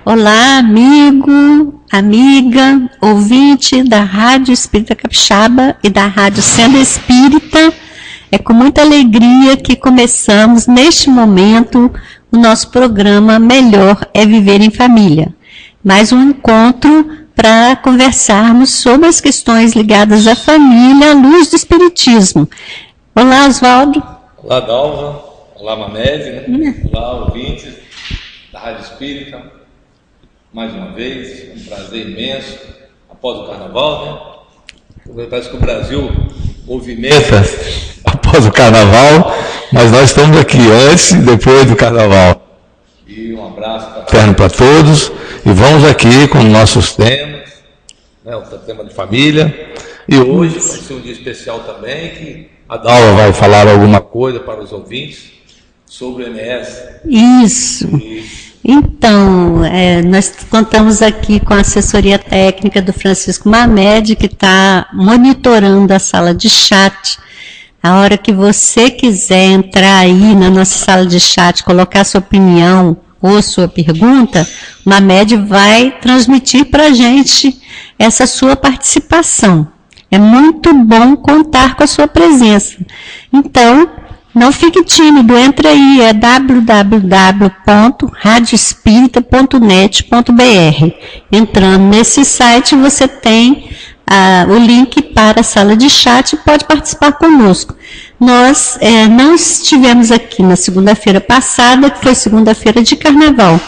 Olá, amigo, amiga, ouvinte da Rádio Espírita Capixaba e da Rádio Senda Espírita. É com muita alegria que começamos neste momento o nosso programa Melhor é Viver em Família. Mais um encontro para conversarmos sobre as questões ligadas à família à luz do Espiritismo. Olá, Oswaldo. Olá, Dalva. Olá, Mamed. Olá, ouvintes da Rádio Espírita. Mais uma vez, um prazer imenso, após o Carnaval, né? Parece que o Brasil movimenta após o Carnaval, mas nós estamos aqui antes e depois do Carnaval. E um abraço fraterno para todos, e vamos aqui com nossos temas, né, o tema de família, e hoje vai ser um dia especial também, que a Dalva vai falar alguma coisa para os ouvintes sobre o MS. Isso. Então, nós contamos aqui com a assessoria técnica do Francisco Mamed, que está monitorando a sala de chat. A hora que você quiser entrar aí na nossa sala de chat, colocar sua opinião ou sua pergunta, o Mamed vai transmitir para a gente essa sua participação. É muito bom contar com a sua presença. Então, não fique tímido, entre aí, é www.radioespírita.net.br. Entrando nesse site, você tem o link para a sala de chat e pode participar conosco. Nós não estivemos aqui na segunda-feira passada, que foi segunda-feira de Carnaval,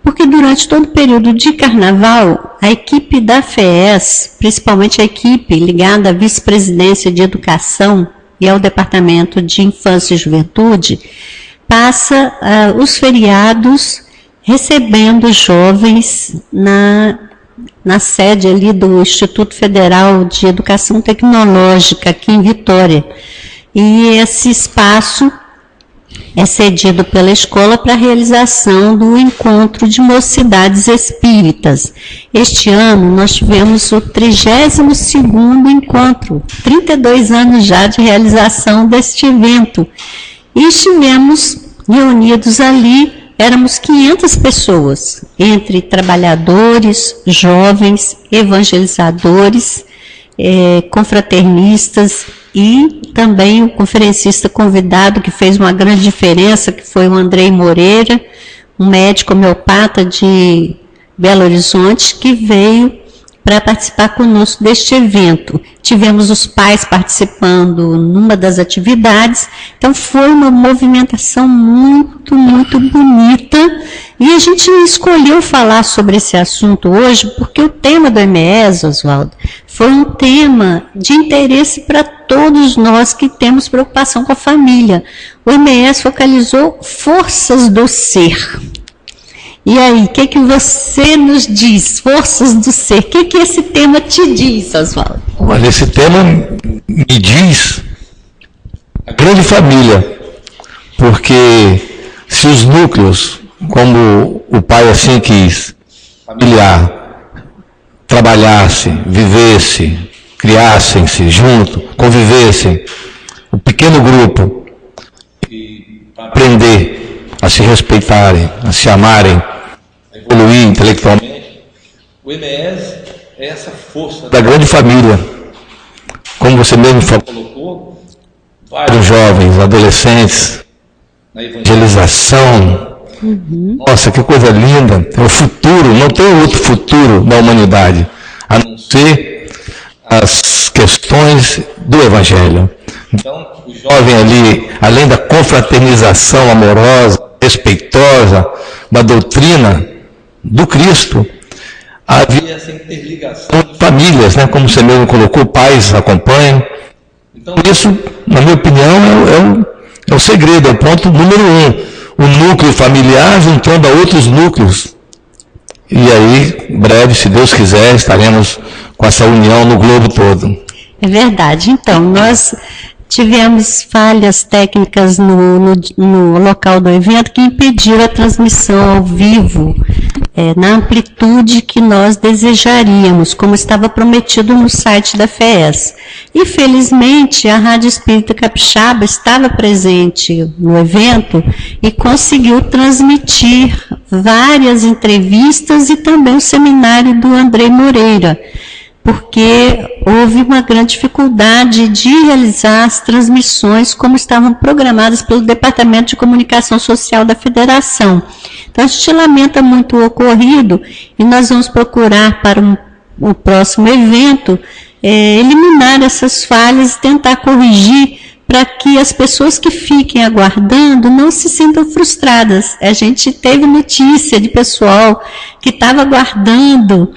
porque durante todo o período de Carnaval, a equipe da FES, principalmente a equipe ligada à Vice-Presidência de Educação, e ao Departamento de Infância e Juventude, passa os feriados recebendo jovens na sede ali do Instituto Federal de Educação Tecnológica, aqui em Vitória. E esse espaço é cedido pela escola para a realização do Encontro de Mocidades Espíritas. Este ano nós tivemos o 32º encontro, 32 anos já de realização deste evento. E estivemos reunidos ali, éramos 500 pessoas, entre trabalhadores, jovens, evangelizadores, confraternistas, e também o conferencista convidado que fez uma grande diferença, que foi o Andrei Moreira, um médico homeopata de Belo Horizonte, que veio para participar conosco deste evento. Tivemos os pais participando numa das atividades, então foi uma movimentação muito, muito bonita, e a gente escolheu falar sobre esse assunto hoje, porque o tema do MS, Oswaldo, foi um tema de interesse para todos nós que temos preocupação com a família. O MS focalizou forças do ser. E aí, o que você nos diz? Forças do ser. O que esse tema te diz, Oswaldo? Olha, esse tema me diz a grande família, porque se os núcleos, como o pai assim quis, familiar, trabalhassem, vivessem, criassem-se junto, convivessem, o pequeno grupo, aprender a se respeitarem, a se amarem, a evoluir intelectualmente, o MS é essa força da grande família. Como você mesmo colocou, vários jovens, adolescentes, na evangelização. Nossa, que coisa linda. É o futuro, não tem outro futuro da humanidade, a não ser as questões do Evangelho. Então, o jovem ali, além da confraternização amorosa, respeitosa, da doutrina do Cristo, havia essa interligação de famílias, né? Como você mesmo colocou, pais acompanham. Então, isso, na minha opinião, é o segredo, é o ponto número 1. O núcleo familiar juntando a outros núcleos. E aí, em breve, se Deus quiser, estaremos com essa união no globo todo. É verdade. Então, nós tivemos falhas técnicas no local do evento que impediram a transmissão ao vivo na amplitude que nós desejaríamos, como estava prometido no site da FES. E, felizmente, a Rádio Espírita Capixaba estava presente no evento e conseguiu transmitir várias entrevistas e também o seminário do André Moreira, porque houve uma grande dificuldade de realizar as transmissões como estavam programadas pelo Departamento de Comunicação Social da Federação. Então, a gente lamenta muito o ocorrido e nós vamos procurar para o próximo evento eliminar essas falhas e tentar corrigir para que as pessoas que fiquem aguardando não se sintam frustradas. A gente teve notícia de pessoal que estava aguardando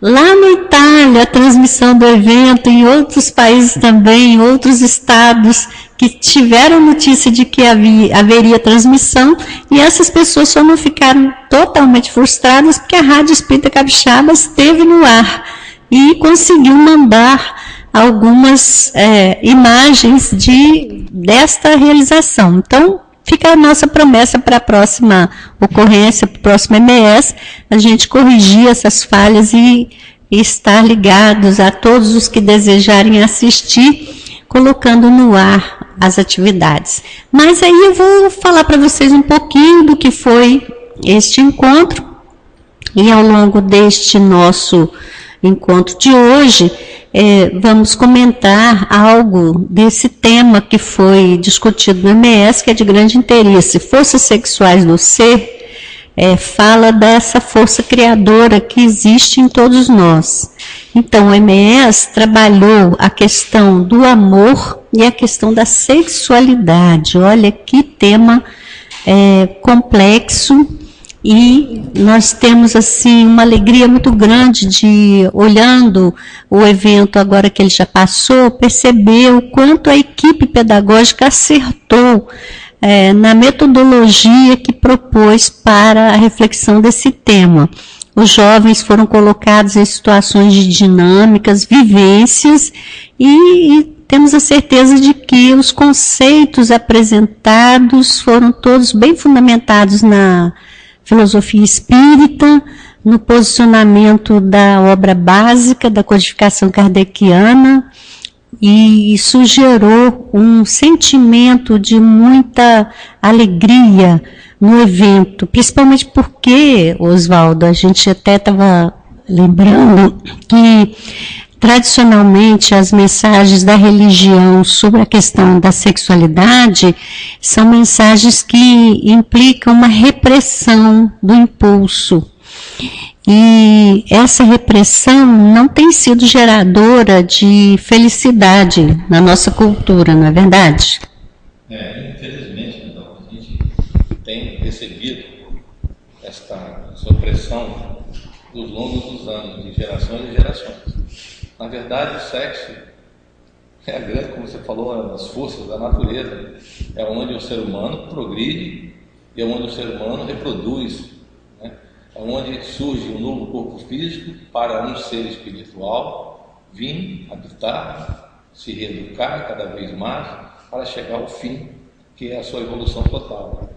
lá na Itália a transmissão do evento, em outros países também, em outros estados, que tiveram notícia de que haveria transmissão, e essas pessoas só não ficaram totalmente frustradas porque a Rádio Espírita Capixaba esteve no ar e conseguiu mandar algumas imagens desta realização. Então, fica a nossa promessa para a próxima ocorrência, para o próximo MS, a gente corrigir essas falhas e estar ligados a todos os que desejarem assistir, colocando no ar as atividades. Mas aí eu vou falar para vocês um pouquinho do que foi este encontro, e ao longo deste nosso encontro de hoje, vamos comentar algo desse tema que foi discutido no MS, que é de grande interesse. Forças sexuais do ser, fala dessa força criadora que existe em todos nós. Então, o MS trabalhou a questão do amor e a questão da sexualidade. Olha que tema complexo. E nós temos, assim, uma alegria muito grande de, olhando o evento agora que ele já passou, perceber o quanto a equipe pedagógica acertou na metodologia que propôs para a reflexão desse tema. Os jovens foram colocados em situações de dinâmicas, vivências, e temos a certeza de que os conceitos apresentados foram todos bem fundamentados na filosofia espírita, no posicionamento da obra básica da codificação kardeciana, e isso gerou um sentimento de muita alegria no evento, principalmente porque, Oswaldo, a gente até estava lembrando que tradicionalmente as mensagens da religião sobre a questão da sexualidade são mensagens que implicam uma repressão do impulso. E essa repressão não tem sido geradora de felicidade na nossa cultura, não é verdade? Infelizmente, então, a gente tem recebido essa opressão dos longos dos anos, de gerações e gerações. Na verdade, o sexo é a grande, como você falou, uma das forças da natureza. É onde o ser humano progride e é onde o ser humano reproduz. Né? É onde surge um novo corpo físico para um ser espiritual vir habitar, se reeducar cada vez mais para chegar ao fim, que é a sua evolução total.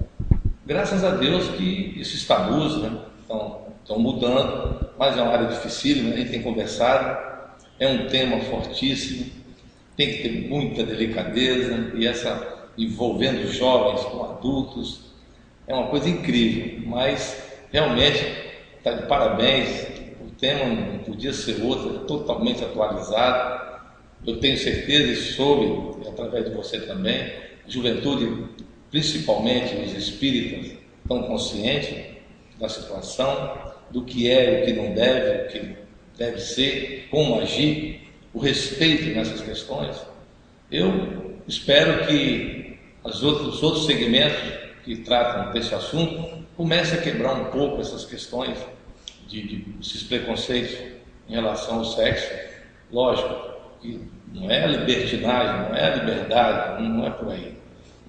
Graças a Deus que isso está luz, né? Estão mudando, mas é uma área difícil, né? A gente tem conversado. É um tema fortíssimo, tem que ter muita delicadeza, e envolvendo jovens com adultos, é uma coisa incrível, mas realmente está de parabéns. O tema não podia ser outro, é totalmente atualizado. Eu tenho certeza, e soube, através de você também, a juventude, principalmente os espíritas, estão conscientes da situação, do que é, o que não deve, o que deve ser, como agir, o respeito nessas questões. Eu espero que os outros segmentos que tratam desse assunto comecem a quebrar um pouco essas questões esses preconceitos em relação ao sexo. Lógico que não é a libertinagem, não é a liberdade, não é por aí.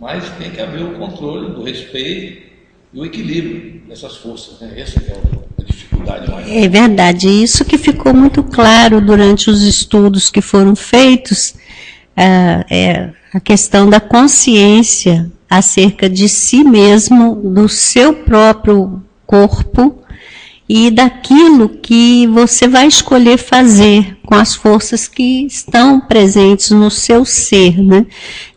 Mas tem que haver o controle do respeito e o equilíbrio dessas forças, né? Essa é a dificuldade maior. É verdade, isso que ficou muito claro durante os estudos que foram feitos, a questão da consciência acerca de si mesmo, do seu próprio corpo, e daquilo que você vai escolher fazer com as forças que estão presentes no seu ser, né?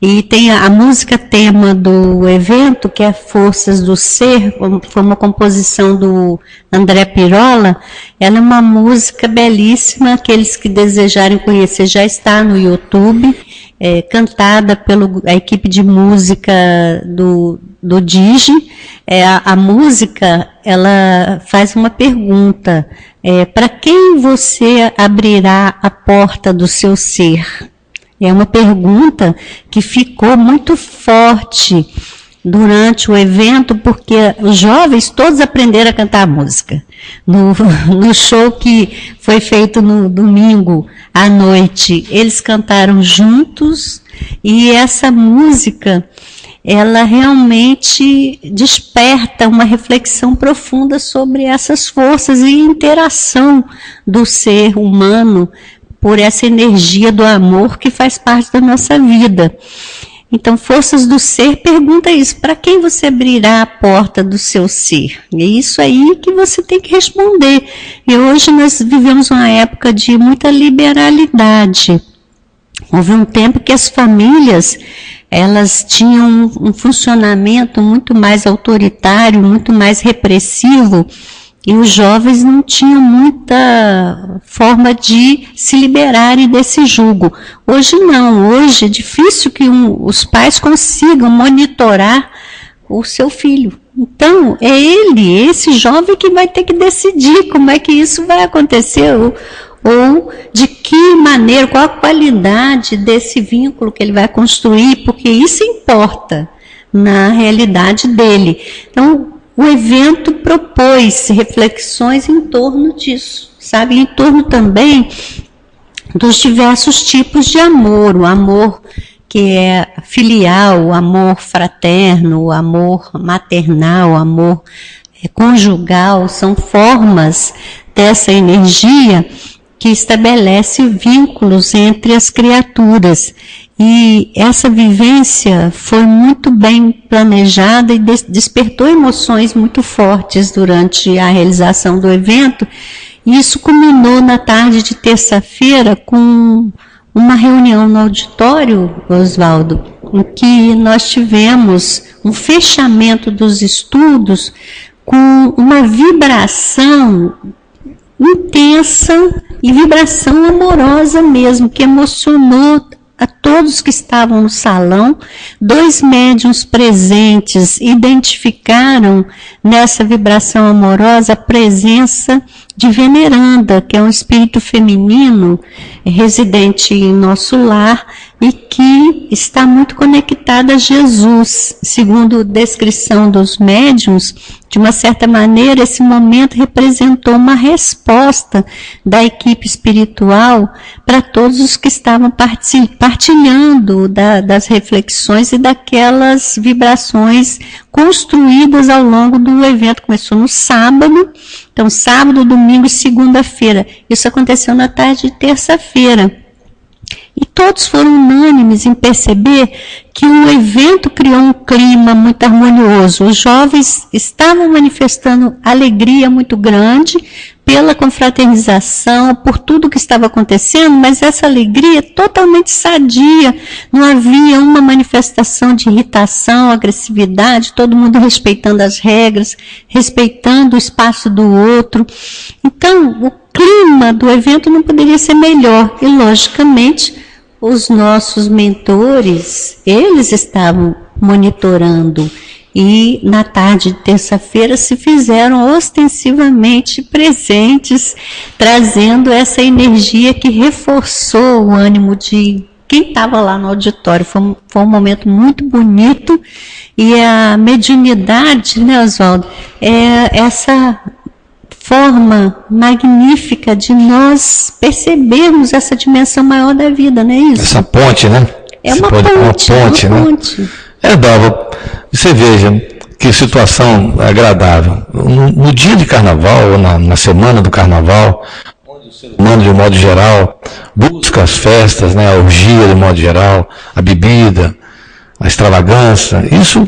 E tem a música tema do evento, que é Forças do Ser, foi uma composição do André Pirola. Ela é uma música belíssima, aqueles que desejarem conhecer já está no YouTube, cantada pela equipe de música do Digi. A música, ela faz uma pergunta, para quem você abrirá a porta do seu ser? É uma pergunta que ficou muito forte durante o evento, porque os jovens todos aprenderam a cantar música. No show que foi feito no domingo à noite, eles cantaram juntos, e essa música, ela realmente desperta uma reflexão profunda sobre essas forças e interação do ser humano por essa energia do amor que faz parte da nossa vida. Então, Forças do Ser pergunta isso, para quem você abrirá a porta do seu ser? É isso aí que você tem que responder. E hoje nós vivemos uma época de muita liberalidade. Houve um tempo que as famílias, elas tinham um funcionamento muito mais autoritário, muito mais repressivo, e os jovens não tinham muita forma de se liberarem desse jugo. Hoje não, hoje é difícil que os pais consigam monitorar o seu filho. Então, é esse jovem que vai ter que decidir como é que isso vai acontecer, ou de que maneira, qual a qualidade desse vínculo que ele vai construir, porque isso importa na realidade dele. Então, o evento propôs reflexões em torno disso, sabe? Em torno também dos diversos tipos de amor, o amor que é filial, o amor fraterno, o amor maternal, o amor conjugal, são formas dessa energia que estabelece vínculos entre as criaturas. E essa vivência foi muito bem planejada e despertou emoções muito fortes durante a realização do evento. E isso culminou na tarde de terça-feira com uma reunião no auditório, Oswaldo, em que nós tivemos um fechamento dos estudos com uma vibração intensa e vibração amorosa mesmo, que emocionou a todos que estavam no salão. 2 médiuns presentes identificaram nessa vibração amorosa a presença de Veneranda, que é um espírito feminino residente em nosso lar e que está muito conectada a Jesus. Segundo a descrição dos médiuns, de uma certa maneira, esse momento representou uma resposta da equipe espiritual para todos os que estavam partilhando das reflexões e daquelas vibrações construídas ao longo do evento. Começou no sábado, então sábado, domingo e segunda-feira. Isso aconteceu na tarde de terça-feira. E todos foram unânimes em perceber que o evento criou um clima muito harmonioso. Os jovens estavam manifestando alegria muito grande pela confraternização, por tudo que estava acontecendo, mas essa alegria totalmente sadia. Não havia uma manifestação de irritação, agressividade, todo mundo respeitando as regras, respeitando o espaço do outro. Então, o clima do evento não poderia ser melhor. E, logicamente, os nossos mentores, eles estavam monitorando. E na tarde de terça-feira se fizeram ostensivamente presentes, trazendo essa energia que reforçou o ânimo de quem estava lá no auditório. Foi um momento muito bonito. E a mediunidade, né, Oswaldo, é essa forma magnífica de nós percebermos essa dimensão maior da vida, não é isso? Essa ponte, né? É uma ponte, né? Ponte. Dalva, você veja que situação agradável. No dia de carnaval, ou na semana do carnaval, onde o ser humano, de um modo geral, busca as festas, né, a orgia, de modo geral, a bebida, a extravagância, isso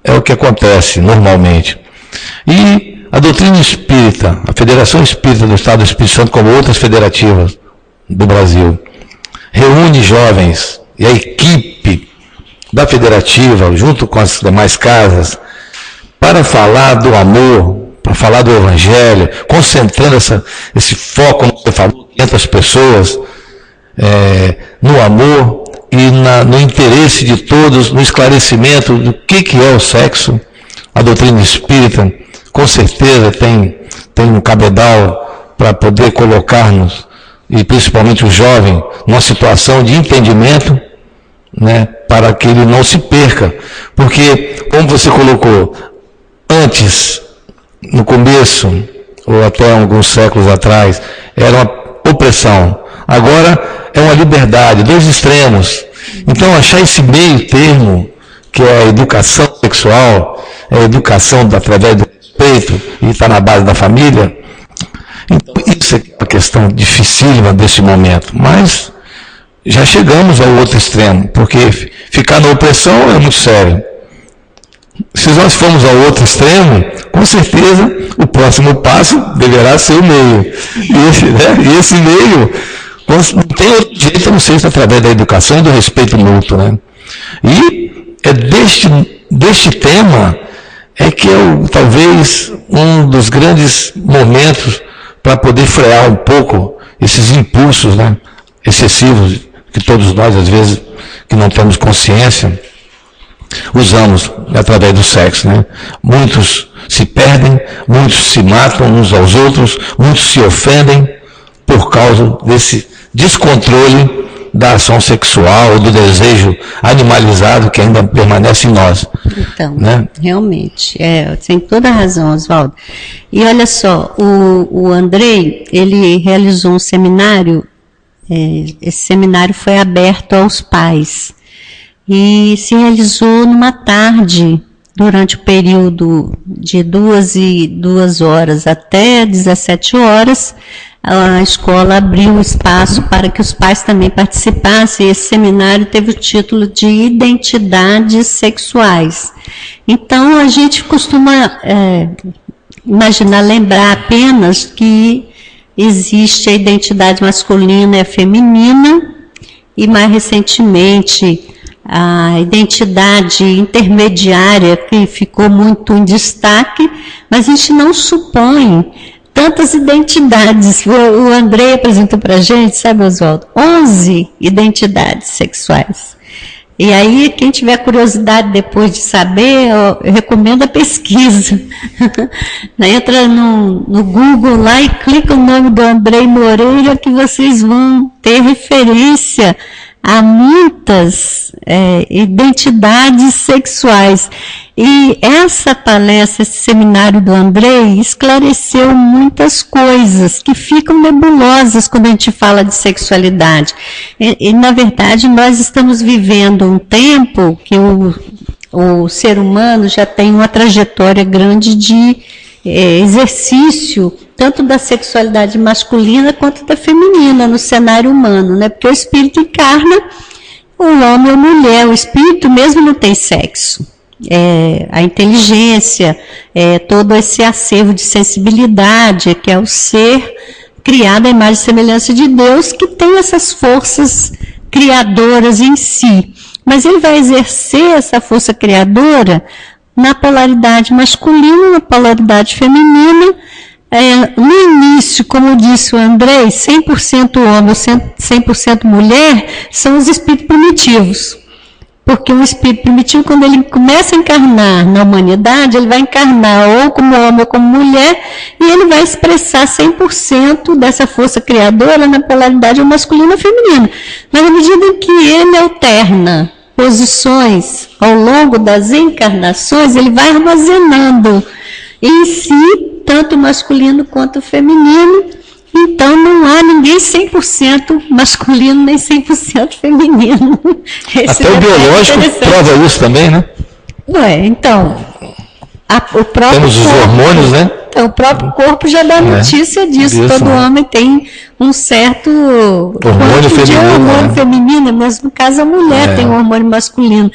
é o que acontece normalmente. E a doutrina espírita Espírita, a Federação Espírita do Estado do Espírito Santo, como outras federativas do Brasil, reúne jovens e a equipe da federativa, junto com as demais casas, para falar do amor, para falar do Evangelho, concentrando esse foco, como você falou, 500 pessoas, no amor e no interesse de todos, no esclarecimento do que é o sexo. A doutrina espírita, com certeza, tem um cabedal para poder colocar-nos, e principalmente o jovem, numa situação de entendimento, né, para que ele não se perca. Porque, como você colocou, antes, no começo, ou até alguns séculos atrás, era uma opressão. Agora é uma liberdade, dois extremos. Então, achar esse meio termo, que é a educação sexual, é a educação através do respeito, e está na base da família. Então, isso é uma questão dificílima desse momento, mas já chegamos ao outro extremo, porque ficar na opressão é muito sério. Se nós formos ao outro extremo, com certeza o próximo passo deverá ser o meio. E esse meio não tem outro jeito a não ser através da educação e do respeito mútuo, né? E é deste tema é que talvez um dos grandes momentos para poder frear um pouco esses impulsos, né, excessivos que todos nós, às vezes, que não temos consciência, usamos através do sexo, né? Muitos se perdem, muitos se matam uns aos outros, muitos se ofendem por causa desse descontrole da ação sexual, do desejo animalizado que ainda permanece em nós. Então, né? Realmente, tem toda a razão, Oswaldo. E olha só, o Andrei, ele realizou um seminário, esse seminário foi aberto aos pais, e se realizou numa tarde, durante o período de 2 horas até 17 horas, a escola abriu espaço para que os pais também participassem, e esse seminário teve o título de Identidades Sexuais. Então, a gente costuma lembrar apenas que existe a identidade masculina e a feminina, e mais recentemente a identidade intermediária, que ficou muito em destaque, mas a gente não supõe tantas identidades. O Andrei apresentou para a gente, sabe, Oswaldo, 11 identidades sexuais. E aí, quem tiver curiosidade depois de saber, eu recomendo a pesquisa. Entra no Google lá e clica o nome do Andrei Moreira, que vocês vão ter referência a muitas identidades sexuais. E essa palestra, esse seminário do Andrei, esclareceu muitas coisas que ficam nebulosas quando a gente fala de sexualidade. E na verdade, nós estamos vivendo um tempo que o ser humano já tem uma trajetória grande de exercício, tanto da sexualidade masculina quanto da feminina no cenário humano, né? Porque o espírito encarna o homem ou a mulher, o espírito mesmo não tem sexo. A inteligência, todo esse acervo de sensibilidade, que é o ser criado à imagem e semelhança de Deus, que tem essas forças criadoras em si. Mas ele vai exercer essa força criadora na polaridade masculina, na polaridade feminina. No início, como disse o Andrei, 100% homem ou 100% mulher são os espíritos primitivos. Porque um espírito primitivo, quando ele começa a encarnar na humanidade, ele vai encarnar ou como homem ou como mulher, e ele vai expressar 100% dessa força criadora na polaridade masculina ou feminina. Mas à medida que ele alterna posições ao longo das encarnações, ele vai armazenando em si tanto o masculino quanto o feminino. Então não há ninguém 100% masculino nem 100% feminino. Até o biológico prova isso também, né? Então, o próprio temos os hormônios, né? Então, o próprio corpo já dá notícia disso. Todo homem tem um certo hormônio feminino, feminino, mas no caso a mulher tem um hormônio masculino.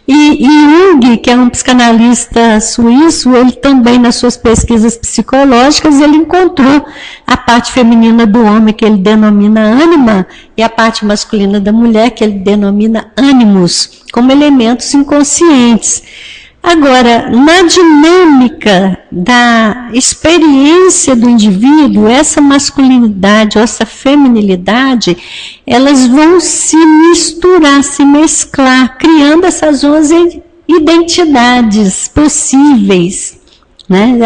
E Jung, que é um psicanalista suíço, ele também nas suas pesquisas psicológicas, ele encontrou a parte feminina do homem, que ele denomina ânima, e a parte masculina da mulher, que ele denomina ânimos, como elementos inconscientes. Agora, na dinâmica da experiência do indivíduo, essa masculinidade ou essa feminilidade, elas vão se misturar, se mesclar, criando essas 11 identidades possíveis. Né?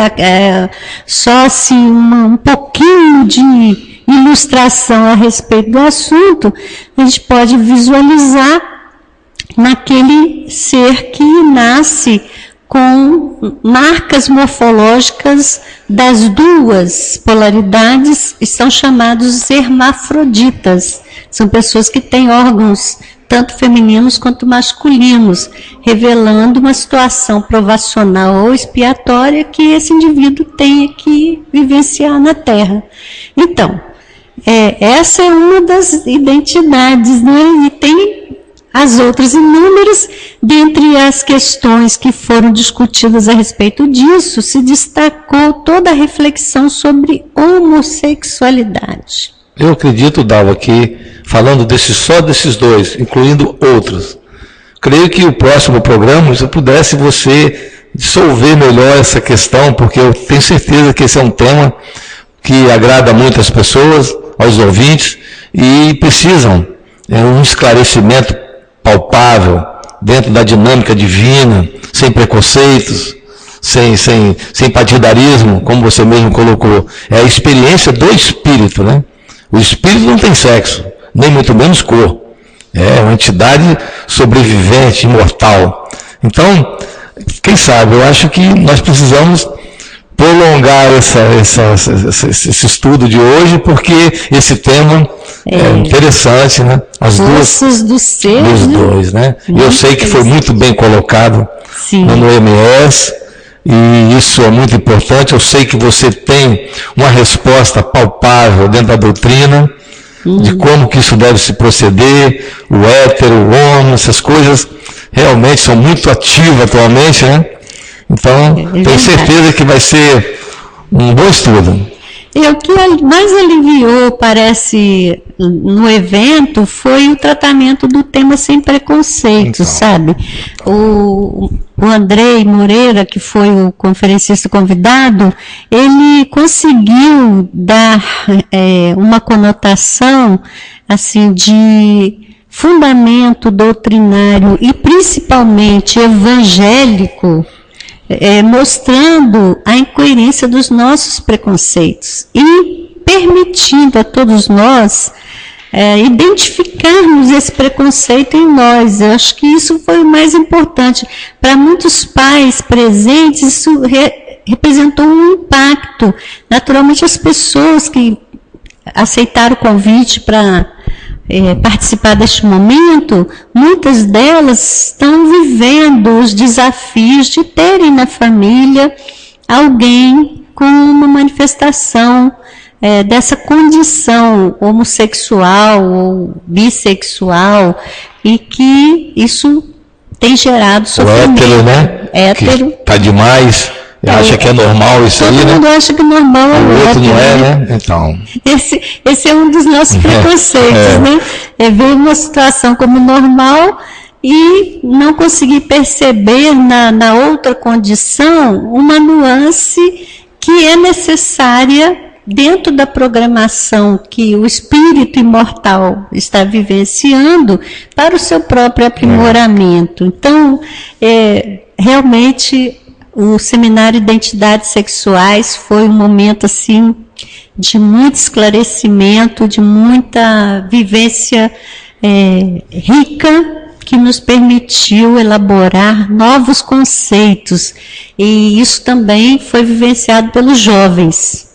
Só assim, um pouquinho de ilustração a respeito do assunto, a gente pode visualizar naquele ser que nasce com marcas morfológicas das duas polaridades, e são chamados hermafroditas. São pessoas que têm órgãos tanto femininos quanto masculinos, revelando uma situação provacional ou expiatória que esse indivíduo tenha que vivenciar na Terra. Então, essa é uma das identidades, né? E tem as outras inúmeras. Dentre as questões que foram discutidas a respeito disso, se destacou toda a reflexão sobre homossexualidade. Eu acredito, Dalva, que falando só desses dois, incluindo outros, creio que o próximo programa, se eu pudesse você dissolver melhor essa questão, porque eu tenho certeza que esse é um tema que agrada muito as pessoas, aos ouvintes, e precisam um esclarecimento palpável, dentro da dinâmica divina, sem preconceitos, sem partidarismo, como você mesmo colocou. É a experiência do espírito, né? O espírito não tem sexo, nem muito menos cor. É uma entidade sobrevivente, imortal. Então, quem sabe, eu acho que nós precisamos prolongar esse estudo de hoje, porque esse tema é interessante, né? As forças do ser, dos dois, né? E eu sei que foi muito bem colocado no MS, e isso é muito importante. Eu sei que você tem uma resposta palpável dentro da doutrina, de como que isso deve se proceder, o hétero, o homo, essas coisas realmente são muito ativas atualmente, né? Então, tenho certeza que vai ser um bom estudo. E o que mais aliviou, parece, no evento, foi o tratamento do tema sem preconceito, sabe? O Andrei Moreira, que foi o conferencista convidado, ele conseguiu dar uma conotação, assim, de fundamento doutrinário e principalmente evangélico, mostrando a incoerência dos nossos preconceitos e permitindo a todos nós identificarmos esse preconceito em nós. Eu acho que isso foi o mais importante. Para muitos pais presentes, isso representou um impacto. Naturalmente, as pessoas que aceitaram o convite para participar deste momento, muitas delas estão vivendo os desafios de terem na família alguém com uma manifestação dessa condição homossexual ou bissexual, e que isso tem gerado sofrimento. O hétero, né? Hétero. Está demais. Acha que é normal isso aí, né? Todo mundo acha que normal é o outro, não é, né? Então. Esse é um dos nossos preconceitos, né? É ver uma situação como normal e não conseguir perceber na outra condição uma nuance que é necessária dentro da programação que o espírito imortal está vivenciando para o seu próprio aprimoramento. Então, realmente, o seminário Identidades Sexuais foi um momento assim de muito esclarecimento, de muita vivência rica, que nos permitiu elaborar novos conceitos. E isso também foi vivenciado pelos jovens.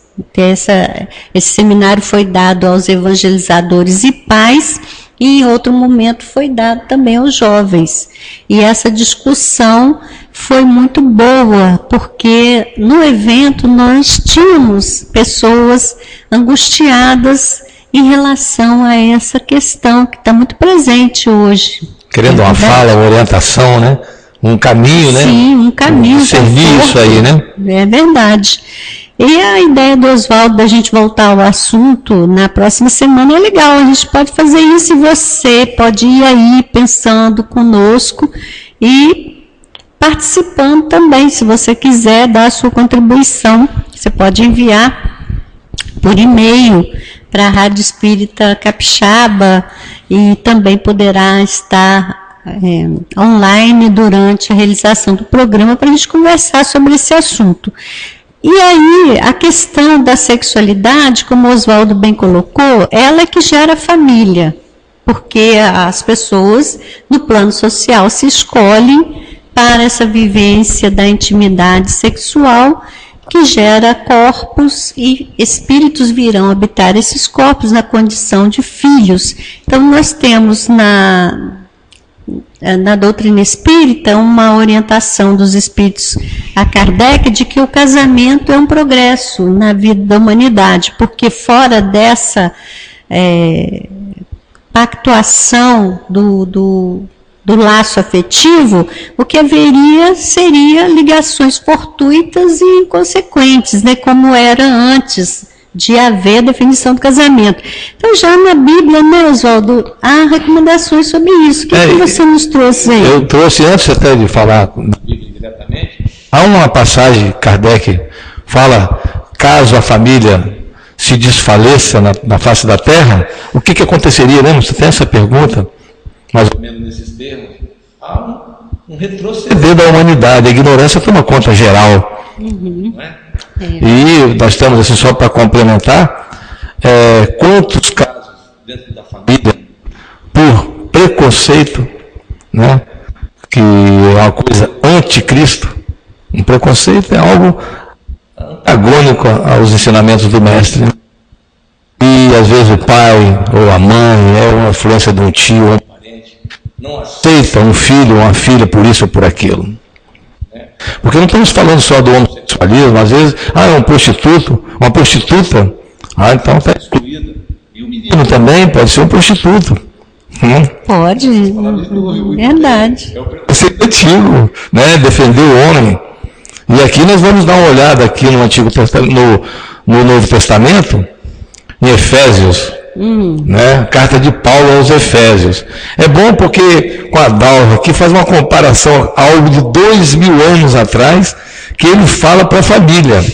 Esse seminário foi dado aos evangelizadores e pais, e em outro momento foi dado também aos jovens. E essa discussão foi muito boa, porque no evento nós tínhamos pessoas angustiadas em relação a essa questão que está muito presente hoje. Querendo uma fala, uma orientação, né? Um caminho, né? Sim, um caminho. Serviço aí, né? É verdade. E a ideia do Oswaldo da gente voltar ao assunto na próxima semana é legal. A gente pode fazer isso e você pode ir aí pensando conosco e participando também. Se você quiser dar a sua contribuição, você pode enviar por e-mail para a Rádio Espírita Capixaba e também poderá estar online durante a realização do programa para a gente conversar sobre esse assunto. E aí, a questão da sexualidade, como o Oswaldo bem colocou, ela é que gera família, porque as pessoas no plano social se escolhem para essa vivência da intimidade sexual, que gera corpos e espíritos virão habitar esses corpos na condição de filhos. Então, nós temos na doutrina espírita uma orientação dos espíritos a Kardec de que o casamento é um progresso na vida da humanidade, porque fora dessa pactuação do laço afetivo, o que haveria seria ligações fortuitas e inconsequentes, né, como era antes de haver a definição do casamento. Então, já na Bíblia, né, Oswaldo, há recomendações sobre isso. O que você nos trouxe aí? Eu trouxe, antes até de falar na Bíblia diretamente, há uma passagem, Kardec fala, caso a família se desfaleça na face da terra, o que aconteceria, né? Você tem essa pergunta? Mais ou menos nesses termos. Há um retroceder da humanidade, a ignorância toma conta geral. Não é? E nós estamos, assim, só para complementar, quantos casos dentro da família, por preconceito, né, que é uma coisa anticristo, um preconceito é algo antagônico aos ensinamentos do mestre. Né? E às vezes o pai ou a mãe é uma influência de um tio ou um parente, não aceita um filho ou uma filha por isso ou por aquilo. Porque não estamos falando só do homossexualismo, às vezes, é um prostituto, uma prostituta, então está excluída. E o menino também pode ser um prostituto. Pode, verdade. É o preconceito antigo, né? Defender o homem. E aqui nós vamos dar uma olhada aqui no Antigo Testamento, no Novo Testamento, em Efésios, né? Carta de Paulo aos Efésios. É bom porque com a Dalva aqui faz uma comparação a algo de 2000 anos atrás, que ele fala para a família.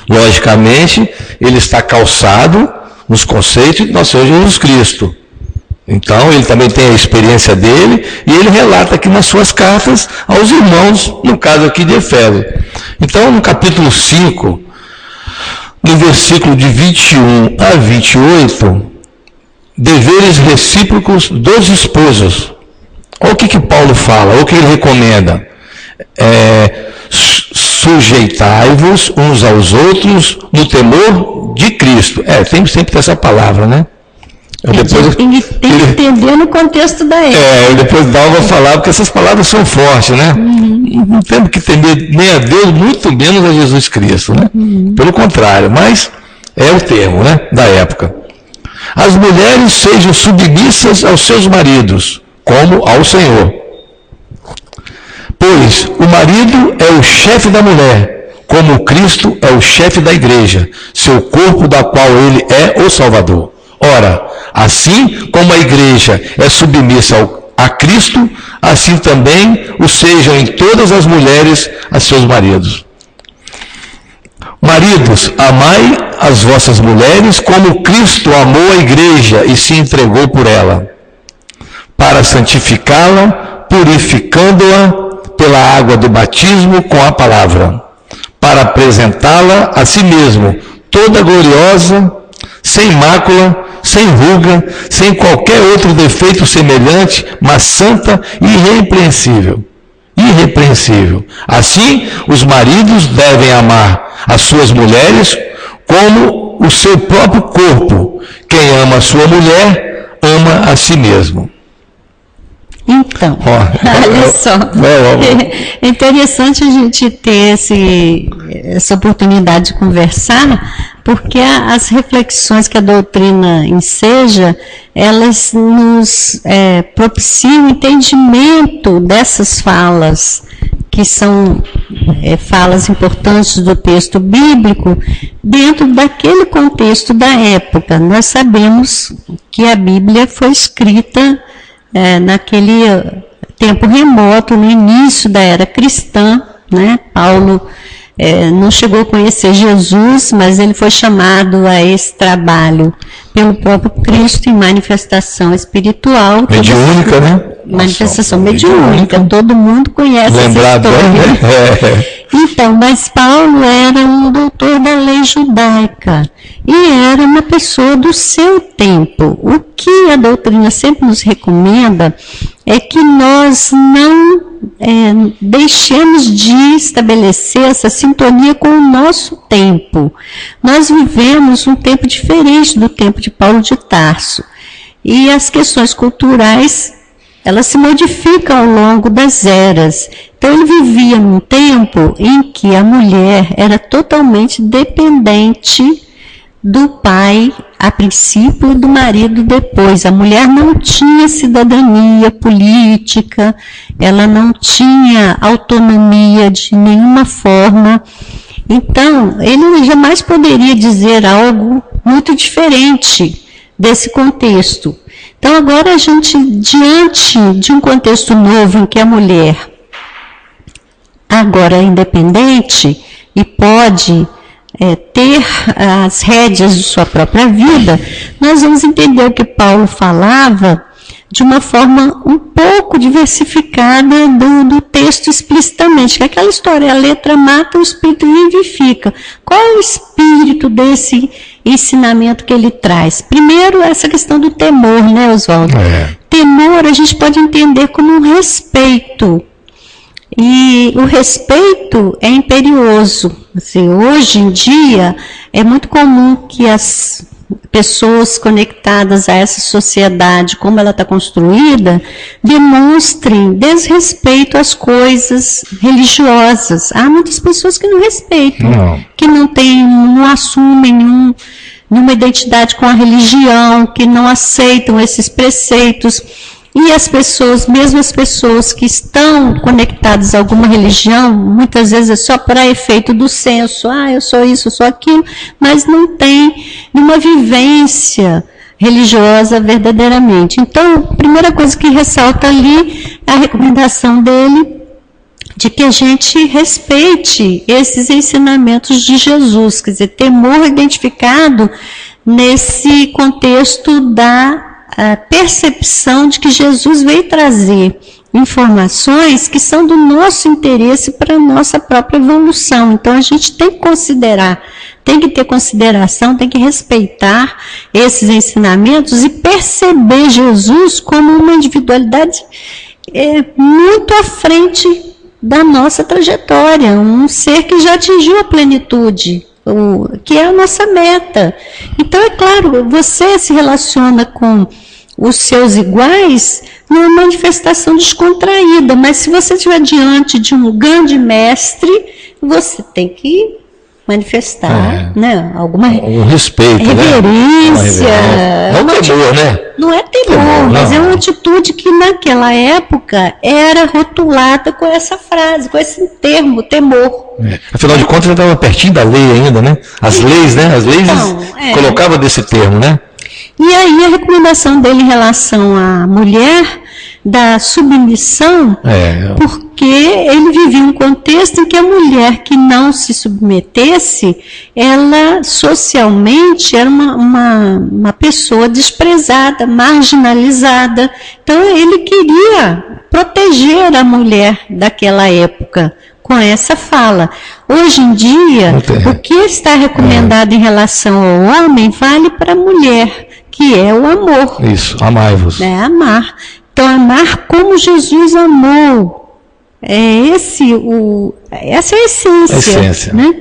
Logicamente, ele está calçado nos conceitos de nosso Senhor Jesus Cristo. Então, ele também tem a experiência dele, e ele relata aqui nas suas cartas aos irmãos, no caso aqui de Efésios. Então, no capítulo 5, no versículo de 21 a 28, deveres recíprocos dos esposos. Olha o que Paulo fala, olha o que ele recomenda. Sujeitai-vos uns aos outros no temor de Cristo. Tem sempre essa palavra, né? Tem que entender no contexto da época. Depois da aula eu vou falar, porque essas palavras são fortes, né? Não temos que temer nem a Deus, muito menos a Jesus Cristo, né? Pelo contrário, mas é o termo, né, da época. As mulheres sejam submissas aos seus maridos, como ao Senhor. Pois o marido é o chefe da mulher, como Cristo é o chefe da igreja, seu corpo, da qual ele é o Salvador. Ora, assim como a igreja é submissa a Cristo, assim também o sejam em todas as mulheres a seus maridos. Maridos, amai as vossas mulheres como Cristo amou a igreja e se entregou por ela, para santificá-la, purificando-a pela água do batismo com a palavra, para apresentá-la a si mesmo, toda gloriosa, sem mácula, sem ruga, sem qualquer outro defeito semelhante, mas santa e irrepreensível. Irrepreensível. Assim, os maridos devem amar as suas mulheres como o seu próprio corpo. Quem ama a sua mulher, ama a si mesmo. Então, olha só, é interessante a gente ter essa oportunidade de conversar, porque as reflexões que a doutrina enseja, elas nos propiciam o entendimento dessas falas, que são falas importantes do texto bíblico, dentro daquele contexto da época. Nós sabemos que a Bíblia foi escrita naquele tempo remoto, no início da era cristã, né? Paulo não chegou a conhecer Jesus, mas ele foi chamado a esse trabalho pelo próprio Cristo em manifestação espiritual. Mediúnica, né? Manifestação mediúnica, todo mundo conhece essa história. Então, mas Paulo era um doutor da lei judaica e era uma pessoa do seu tempo. O que a doutrina sempre nos recomenda é que nós não deixemos de estabelecer essa sintonia com o nosso tempo. Nós vivemos um tempo diferente do tempo de Paulo de Tarso. E as questões culturais, elas se modificam ao longo das eras. Então, ele vivia num tempo em que a mulher era totalmente dependente do pai, a princípio, e do marido depois. A mulher não tinha cidadania política, ela não tinha autonomia de nenhuma forma. Então, ele jamais poderia dizer algo muito diferente desse contexto. Então, agora a gente, diante de um contexto novo em que a mulher agora é independente e pode ter as rédeas de sua própria vida, nós vamos entender o que Paulo falava de uma forma um pouco diversificada do texto explicitamente, que é aquela história, a letra mata, o espírito vivifica. Qual é o espírito desse ensinamento que ele traz? Primeiro, essa questão do temor, né, Oswaldo? Temor a gente pode entender como um respeito. E o respeito é imperioso. Assim, hoje em dia, é muito comum que as pessoas conectadas a essa sociedade, como ela está construída, demonstrem desrespeito às coisas religiosas. Há muitas pessoas que não respeitam, que não assumem nenhuma identidade com a religião, que não aceitam esses preceitos. E as pessoas, mesmo as pessoas que estão conectadas a alguma religião, muitas vezes é só para efeito do senso, eu sou isso, eu sou aquilo, mas não tem nenhuma vivência religiosa verdadeiramente. Então, a primeira coisa que ressalta ali é a recomendação dele de que a gente respeite esses ensinamentos de Jesus, quer dizer, temor identificado nesse contexto da percepção de que Jesus veio trazer informações que são do nosso interesse para a nossa própria evolução. Então, a gente tem que considerar, tem que ter consideração, tem que respeitar esses ensinamentos e perceber Jesus como uma individualidade muito à frente da nossa trajetória, um ser que já atingiu a plenitude, que é a nossa meta. Então, é claro, você se relaciona com os seus iguais numa manifestação descontraída, mas se você estiver diante de um grande mestre, você tem que manifestar alguma respeito, reverência. Não é temor, né? Não é temor, mas é uma atitude que naquela época era rotulada com essa frase, com esse termo, temor. Afinal de contas, estava pertinho da lei ainda, né? As leis colocavam desse termo, né? E aí a recomendação dele em relação à mulher, da submissão, porque ele vivia um contexto em que a mulher que não se submetesse, ela socialmente era uma pessoa desprezada, marginalizada. Então ele queria proteger a mulher daquela época com essa fala. Hoje em dia, o que está recomendado em relação ao homem vale para a mulher, que é o amor. Isso, amai-vos. Amar. Então, amar como Jesus amou. essa é a essência. Né?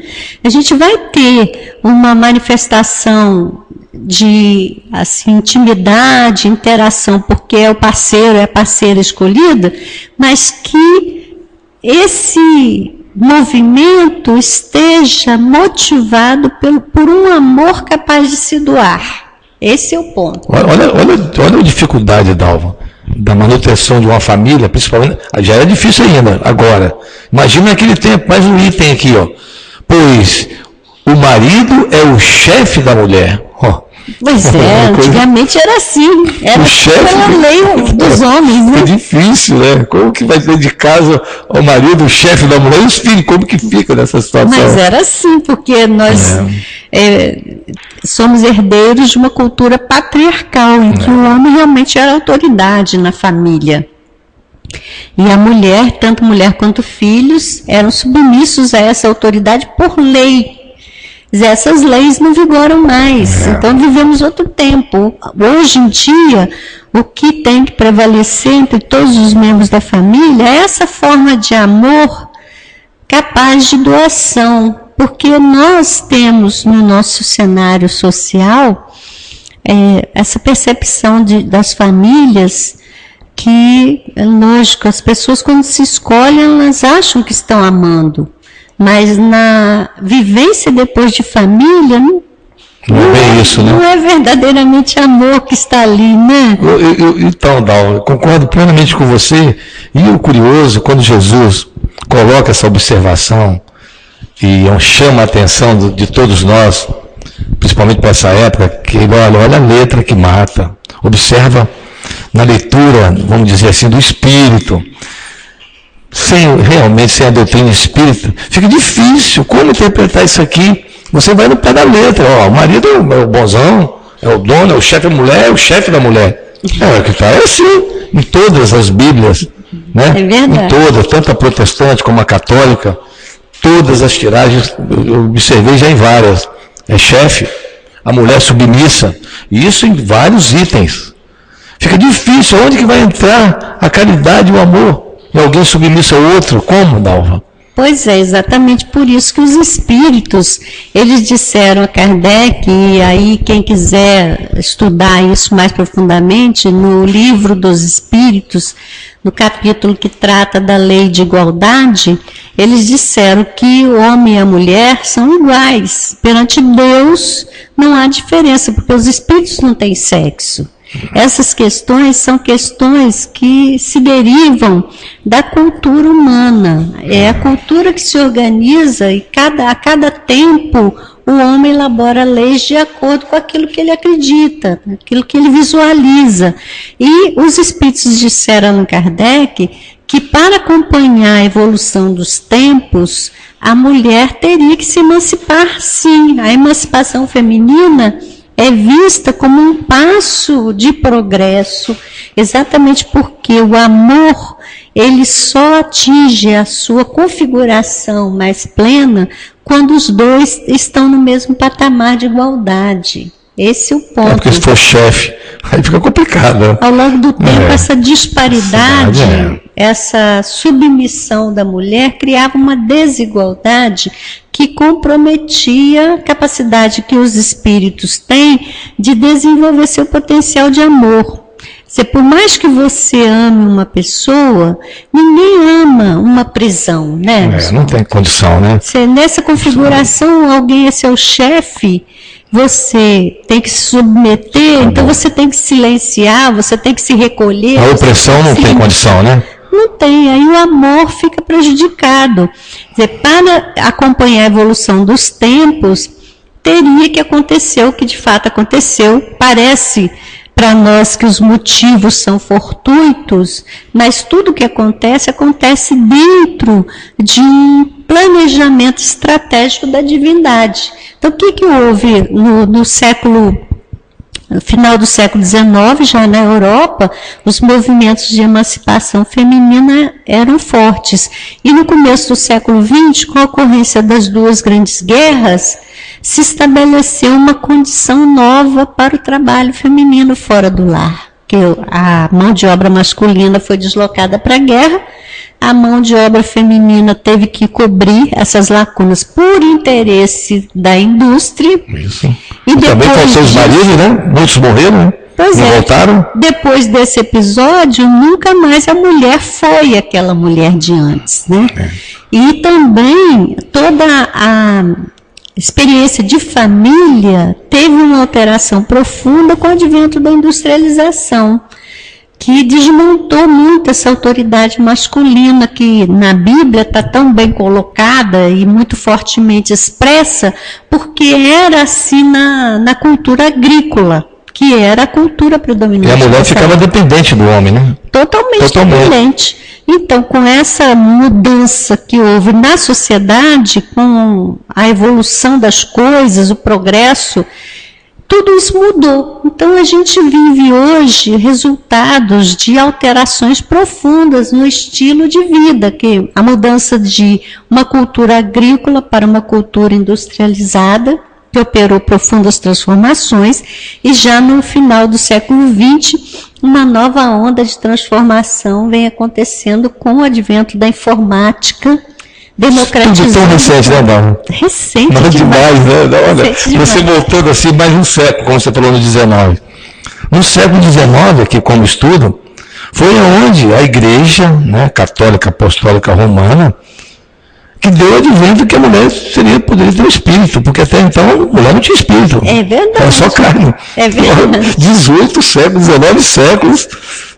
A gente vai ter uma manifestação de assim, intimidade, interação, porque é o parceiro, é a parceira escolhida, mas que esse movimento esteja motivado por um amor capaz de se doar. Esse é o ponto. Olha a dificuldade, Dalva, da manutenção de uma família, principalmente, já é difícil ainda, agora. Imagina naquele tempo, mais um item aqui, ó. Pois o marido é o chefe da mulher. Ó. Pois é, antigamente era assim, era pela lei dos homens, né? É difícil, né? Como que vai ser de casa o marido, o chefe da mulher e os filhos, como que fica nessa situação? Mas era assim, porque nós somos herdeiros de uma cultura patriarcal, em que o homem realmente era autoridade na família. E a mulher, tanto mulher quanto filhos, eram submissos a essa autoridade por lei. Essas leis não vigoram mais, então vivemos outro tempo. Hoje em dia, o que tem que prevalecer entre todos os membros da família é essa forma de amor capaz de doação, porque nós temos no nosso cenário social essa percepção das famílias que, lógico, as pessoas quando se escolhem, elas acham que estão amando. Mas na vivência depois de família, não é isso, né? Não é verdadeiramente amor que está ali, né? Então, Dal, eu concordo plenamente com você. E o curioso, quando Jesus coloca essa observação e chama a atenção de todos nós, principalmente para essa época, que ele olha a letra que mata. Observa na leitura, vamos dizer assim, do Espírito. Realmente sem a doutrina espírita, fica difícil. Como interpretar isso aqui? Você vai no pé da letra. O marido é o bonzão, é o dono, é o chefe da mulher, é o chefe da mulher. É assim, em todas as Bíblias. Né? É verdade. Em todas, tanto a protestante como a católica, todas as tiragens, eu observei já em várias. É chefe, a mulher submissa, e isso em vários itens. Fica difícil, onde que vai entrar a caridade e o amor? E alguém submisso ao outro, como, Dalva? Pois é, exatamente por isso que os espíritos, eles disseram a Kardec, e aí quem quiser estudar isso mais profundamente, no livro dos Espíritos, no capítulo que trata da lei de igualdade, eles disseram que o homem e a mulher são iguais. Perante Deus não há diferença, porque os espíritos não têm sexo. Essas questões são questões que se derivam da cultura humana. É a cultura que se organiza e a cada tempo o homem elabora leis de acordo com aquilo que ele acredita, aquilo que ele visualiza. E os espíritos disseram a Allan Kardec que para acompanhar a evolução dos tempos, a mulher teria que se emancipar, sim. A emancipação feminina é vista como um passo de progresso, exatamente porque o amor, ele só atinge a sua configuração mais plena quando os dois estão no mesmo patamar de igualdade. Esse é o ponto. Porque se for chefe, aí fica complicado. Ao longo do tempo, essa disparidade, essa submissão da mulher criava uma desigualdade que comprometia a capacidade que os espíritos têm de desenvolver seu potencial de amor. Por mais que você ame uma pessoa, ninguém ama uma prisão, né? Não tem condição, né? Nessa configuração, alguém é seu chefe, você tem que se submeter, então você tem que silenciar, você tem que se recolher. A opressão não tem condição, né? Não tem, aí o amor fica prejudicado. Quer dizer, para acompanhar a evolução dos tempos, teria que acontecer o que de fato aconteceu. Parece para nós que os motivos são fortuitos, mas tudo o que acontece, acontece dentro de um planejamento estratégico da divindade. Então, o que houve no final do século XIX, já na Europa, os movimentos de emancipação feminina eram fortes. E no começo do século XX, com a ocorrência das duas grandes guerras, se estabeleceu uma condição nova para o trabalho feminino fora do lar. Que a mão de obra masculina foi deslocada para a guerra, a mão de obra feminina teve que cobrir essas lacunas por interesse da indústria. Isso. E também com seus maridos, né? Muitos morreram, né? Pois não voltaram. Depois desse episódio, nunca mais a mulher foi aquela mulher de antes, né? E também toda a experiência de família teve uma alteração profunda com o advento da industrialização, que desmontou muito essa autoridade masculina que na Bíblia está tão bem colocada e muito fortemente expressa, porque era assim na cultura agrícola, que era a cultura predominante. E a mulher ficava dependente do homem, né? Totalmente dependente. Então, com essa mudança que houve na sociedade, com a evolução das coisas, o progresso, tudo isso mudou. Então, a gente vive hoje resultados de alterações profundas no estilo de vida, que a mudança de uma cultura agrícola para uma cultura industrializada, que operou profundas transformações, e já no final do século XX, uma nova onda de transformação vem acontecendo com o advento da informática, democratizando. Tudo tão recente, né, Bárbara? Recente demais, né? Olha, você voltando assim mais um século, como você falou no 19. No século XIX, aqui como estudo, foi onde a igreja, né, católica apostólica romana, que deu o advento que a mulher poderia ter um espírito, porque até então a mulher não tinha espírito. É verdade. Era só carne. É verdade. 18 séculos, 19 séculos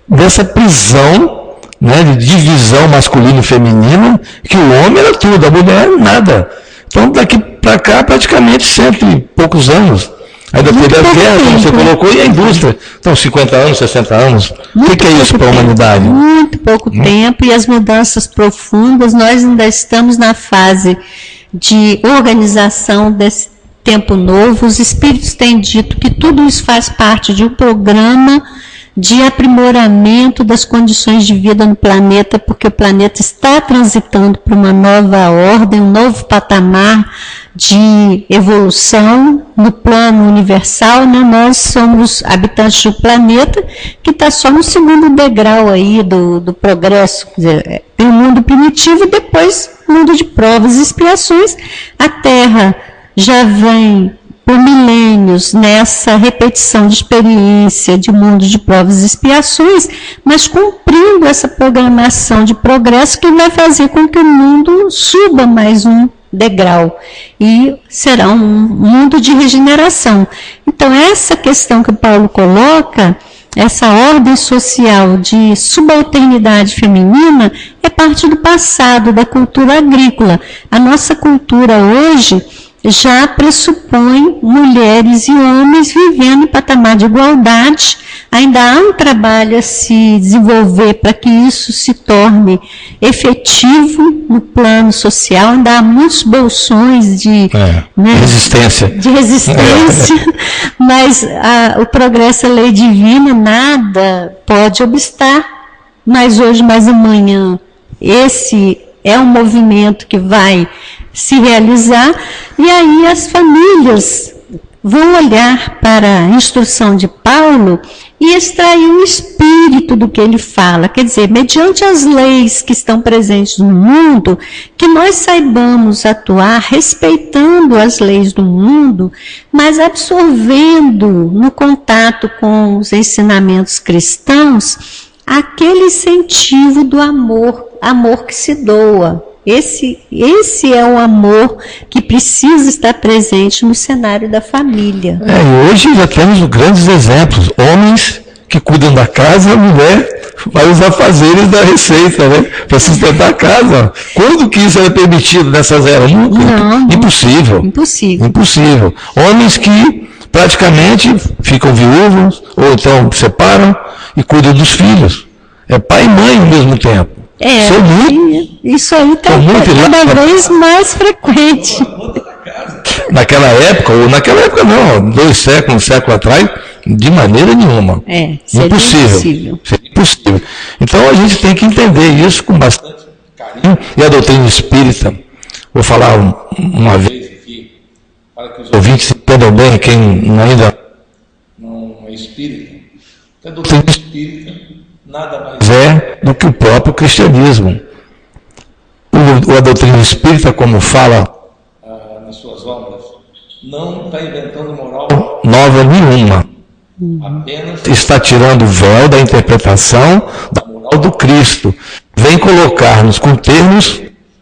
dessa prisão, né, de divisão masculino e feminina, que o homem era tudo, a mulher nada. Então daqui para cá praticamente 100 e poucos anos. Aí depois da guerra, como você colocou, e a indústria. Então, 50 anos, 60 anos. O que é isso para a humanidade? Muito pouco tempo, e as mudanças profundas, nós ainda estamos na fase de organização desse tempo novo. Os espíritos têm dito que tudo isso faz parte de um programa de aprimoramento das condições de vida no planeta, porque o planeta está transitando para uma nova ordem, um novo patamar de evolução no plano universal, né? Nós somos habitantes do planeta que está só no segundo degrau aí do progresso. Quer dizer, tem o mundo primitivo e depois o mundo de provas e expiações. A Terra já vem por milênios nessa repetição de experiência de mundo de provas e expiações, mas cumprindo essa programação de progresso que vai fazer com que o mundo suba mais um degrau e será um mundo de regeneração. Então, essa questão que o Paulo coloca, essa ordem social de subalternidade feminina, é parte do passado, da cultura agrícola. A nossa cultura hoje já pressupõe mulheres e homens vivendo em patamar de igualdade. Ainda há um trabalho a se desenvolver para que isso se torne efetivo no plano social. Ainda há muitos bolsões de resistência. Mas o progresso, a lei divina, nada pode obstar. Mas hoje, mais amanhã, esse é um movimento que vai se realizar, e aí as famílias vão olhar para a instrução de Paulo e extrair o espírito do que ele fala, quer dizer, mediante as leis que estão presentes no mundo, que nós saibamos atuar respeitando as leis do mundo, mas absorvendo no contato com os ensinamentos cristãos aquele incentivo do amor que se doa. Esse é o amor que precisa estar presente no cenário da família. E hoje já temos grandes exemplos. Homens que cuidam da casa, a mulher vai os afazeres da receita, né? Para sustentar a casa. Quando que isso era permitido nessas eras? Não. Impossível. Impossível. Homens que praticamente ficam viúvos, ou então separam e cuidam dos filhos. É pai e mãe ao mesmo tempo. Isso aí está cada vez mais frequente. Naquela época não, 2 séculos, 1 século atrás, de maneira nenhuma. Impossível. Impossível. Então a gente tem que entender isso com bastante carinho. E a doutrina espírita, vou falar uma vez aqui, para que os ouvintes entendam bem, quem ainda não é espírita, a doutrina espírita nada mais é do que o próprio cristianismo. a doutrina espírita, como fala nas suas obras, não está inventando moral nova nenhuma. Apenas está tirando o véu da interpretação da moral do Cristo. Vem colocar-nos com termos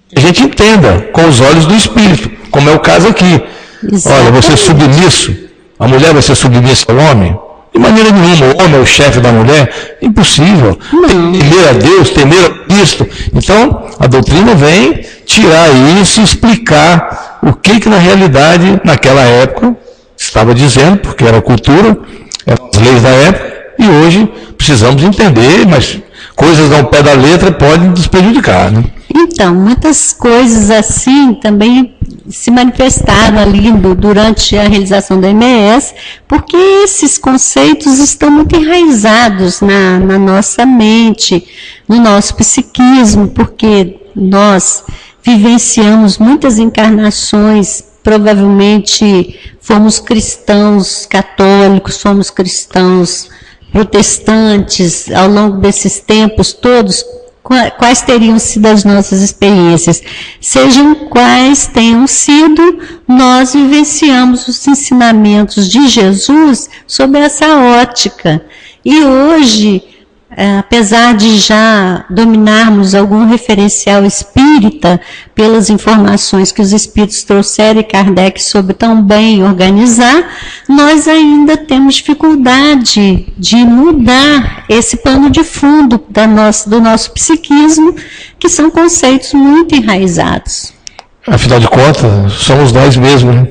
que a gente entenda, com os olhos do Espírito, como é o caso aqui. Exatamente. Olha, você é submisso, a mulher vai ser submissa ao homem? De maneira nenhuma, o homem é o chefe da mulher? Impossível. Temer a Deus, temer a Cristo. Então, a doutrina vem tirar isso e explicar o que na realidade, naquela época, estava dizendo, porque era a cultura, eram as leis da época, e hoje precisamos entender, mas coisas ao pé da letra podem nos prejudicar, né? Então, muitas coisas assim também se manifestaram ali durante a realização da MES, porque esses conceitos estão muito enraizados na nossa mente, no nosso psiquismo, porque nós vivenciamos muitas encarnações, provavelmente fomos cristãos católicos, fomos cristãos protestantes, ao longo desses tempos todos. Quais teriam sido as nossas experiências? Sejam quais tenham sido, nós vivenciamos os ensinamentos de Jesus sob essa ótica. E hoje, apesar de já dominarmos algum referencial espírita, pelas informações que os espíritos trouxeram e Kardec soube tão bem organizar, nós ainda temos dificuldade de mudar esse pano de fundo do nosso psiquismo, que são conceitos muito enraizados. Afinal de contas, somos nós mesmos, né?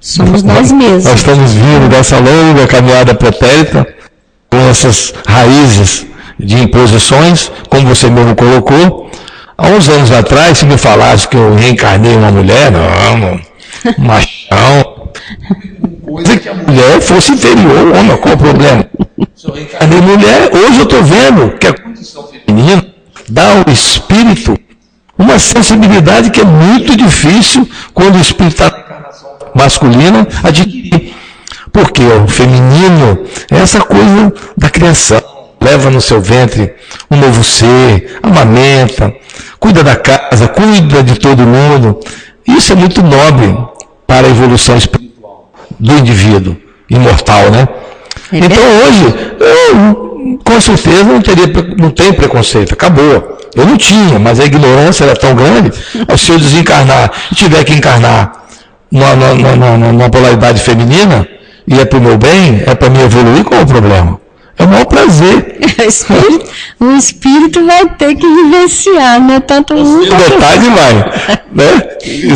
Somos nós mesmos. Nós estamos vindo dessa longa caminhada pretérita, com essas raízes de imposições, como você mesmo colocou. Há uns anos atrás, se me falasse que eu reencarnei uma mulher, não, machão, coisa que a mulher fosse inferior ao homem, qual o problema? Se eu reencarnei mulher, hoje eu estou vendo que a condição feminina dá ao espírito uma sensibilidade que é muito difícil quando o espírito está na encarnação masculina adquirir. Porque o feminino é essa coisa da criação. Leva no seu ventre um novo ser, amamenta, cuida da casa, cuida de todo mundo. Isso é muito nobre para a evolução espiritual do indivíduo imortal, né? Então hoje, eu com certeza não tenho preconceito, acabou. Eu não tinha, mas a ignorância era tão grande. Se eu desencarnar e tiver que encarnar numa polaridade feminina, e é para o meu bem, é para me evoluir, qual é o problema? É o maior prazer. O espírito vai ter que vivenciar, né? Tanto um quanto detalhe vai, né?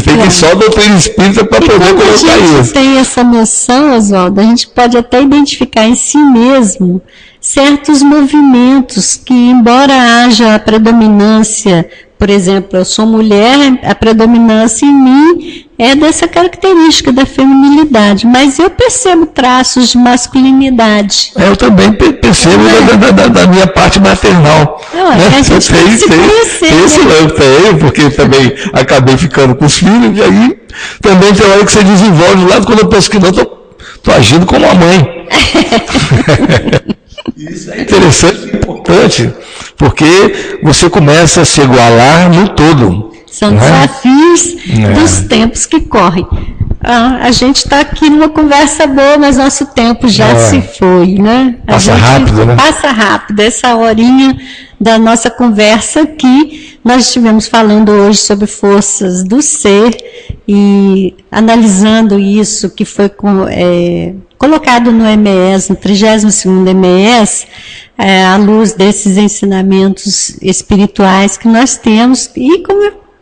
Tem que só a doutrina espírita para poder colocar isso. A gente tem essa noção, Oswaldo, a gente pode até identificar em si mesmo certos movimentos que, embora haja a predominância, por exemplo, eu sou mulher, a predominância em mim é dessa característica da feminilidade, mas eu percebo traços de masculinidade. Eu também percebo da minha parte maternal. A gente tem que se conhecer. Eu tenho, porque também acabei ficando com os filhos, e aí também tem hora que você desenvolve lá, quando eu penso que não, estou agindo como a mãe. Isso é interessante e importante, porque você começa a se igualar no todo. São desafios dos tempos que correm. A gente está aqui numa conversa boa, mas nosso tempo já se foi, né? Passa rápido, né? Passa rápido. Essa horinha da nossa conversa aqui, nós estivemos falando hoje sobre forças do ser e analisando isso que foi colocado no MES, no 32º MES, à luz desses ensinamentos espirituais que nós temos e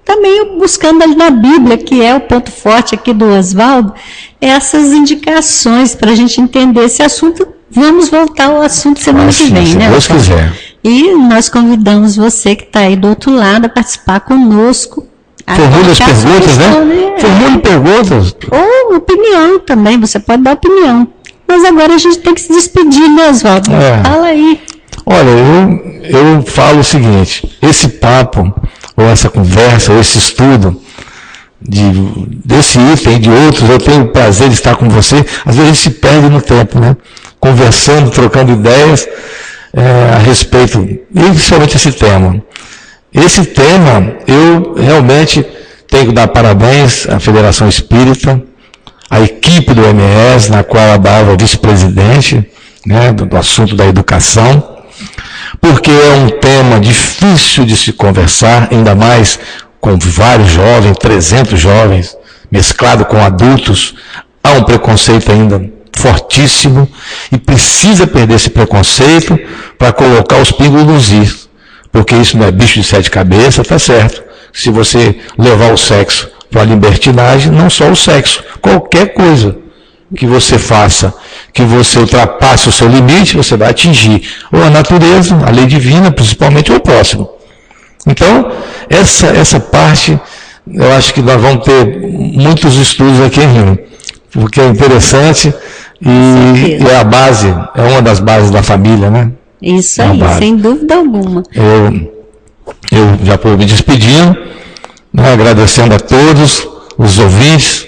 também buscando ali na Bíblia, que é o ponto forte aqui do Oswaldo, essas indicações para a gente entender esse assunto. Vamos voltar ao assunto semana que vem, né? Se Deus quiser. E nós convidamos você que está aí do outro lado a participar conosco. Formule as perguntas, né? Formule perguntas. Ou opinião também, você pode dar opinião. Mas agora a gente tem que se despedir, né, Oswaldo? Fala aí. Olha, eu falo o seguinte, esse papo, ou essa conversa, ou esse estudo, desse item e de outros, eu tenho o prazer de estar com você. Às vezes a gente se perde no tempo, né? Conversando, trocando ideias a respeito, principalmente esse tema. esse tema, eu realmente tenho que dar parabéns à Federação Espírita, à equipe do MS, na qual a Dalva é vice-presidente, né, do assunto da educação, porque é um tema difícil de se conversar, ainda mais com vários jovens, 300 jovens, mesclado com adultos. Há um preconceito ainda fortíssimo e precisa perder esse preconceito para colocar os pingos nos is, porque isso não é bicho de 7 cabeças, tá certo. Se você levar o sexo para a libertinagem, não só o sexo, qualquer coisa que você faça, que você ultrapasse o seu limite, você vai atingir ou a natureza, a lei divina, principalmente, ou o próximo. Então, essa parte, eu acho que nós vamos ter muitos estudos aqui em Rio, porque é interessante e é a base, é uma das bases da família, né? Isso aí, sem dúvida alguma. Eu já estou me despedindo, né, agradecendo a todos os ouvintes,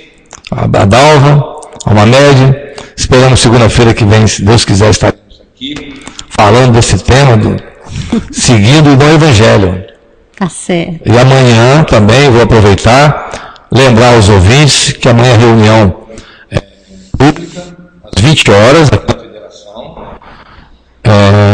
a Dalva, a Mamed, esperando segunda-feira que vem, se Deus quiser, estar aqui falando desse tema, seguindo o bom Evangelho. Tá certo. E amanhã também vou aproveitar, lembrar aos ouvintes que amanhã a reunião é pública, às 20 horas, aqui na Federação,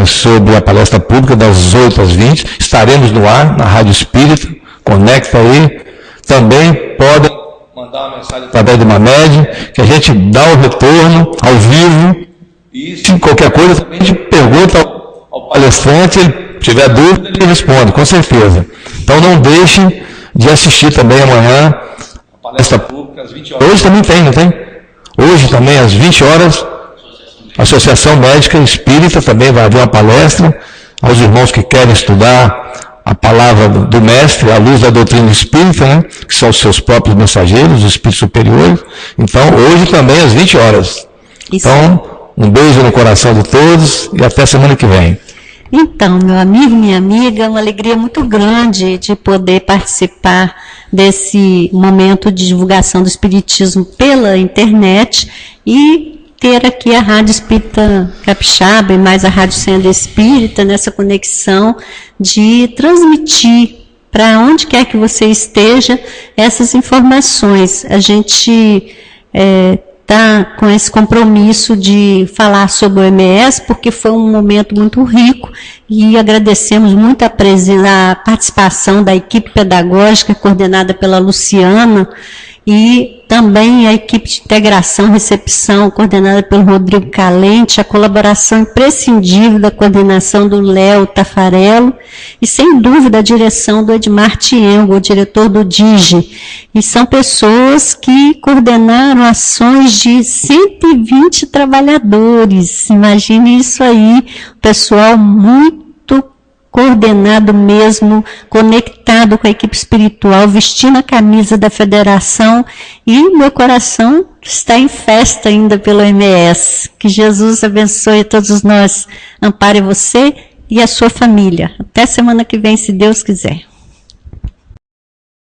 sobre a palestra pública, das 8 às 20. Estaremos no ar, na Rádio Espírita, conecta aí. Também podem mandar uma mensagem através de Mamed, que a gente dá o retorno ao vivo. E se qualquer coisa, também a gente pergunta ao palestrante, ele tiver dúvida, ele responde, com certeza. Então não deixem de assistir também amanhã a palestra pública às 20 horas. Hoje também tem, não tem? Hoje também às 20 horas, a Associação Médica Espírita também vai haver uma palestra aos irmãos que querem estudar a palavra do Mestre, à luz da doutrina espírita, né? Que são os seus próprios mensageiros, os espíritos superiores. Então, hoje também às 20 horas. Isso. Então, um beijo no coração de todos e até semana que vem. Então, meu amigo, minha amiga, é uma alegria muito grande de poder participar desse momento de divulgação do Espiritismo pela internet e ter aqui a Rádio Espírita Capixaba e mais a Rádio Senda Espírita nessa conexão de transmitir para onde quer que você esteja essas informações. A gente está com esse compromisso de falar sobre o MS, porque foi um momento muito rico e agradecemos muito a participação da equipe pedagógica coordenada pela Luciana e também a equipe de integração e recepção coordenada pelo Rodrigo Calente, a colaboração imprescindível da coordenação do Léo Tafarello e, sem dúvida, a direção do Edmar Tiengo, o diretor do DIGE. E são pessoas que coordenaram ações de 120 trabalhadores. Imagine isso aí, pessoal muito coordenado mesmo, conectado com a equipe espiritual, vestindo a camisa da federação, e meu coração está em festa ainda pelo MS. Que Jesus abençoe a todos nós, ampare você e a sua família. Até semana que vem, se Deus quiser.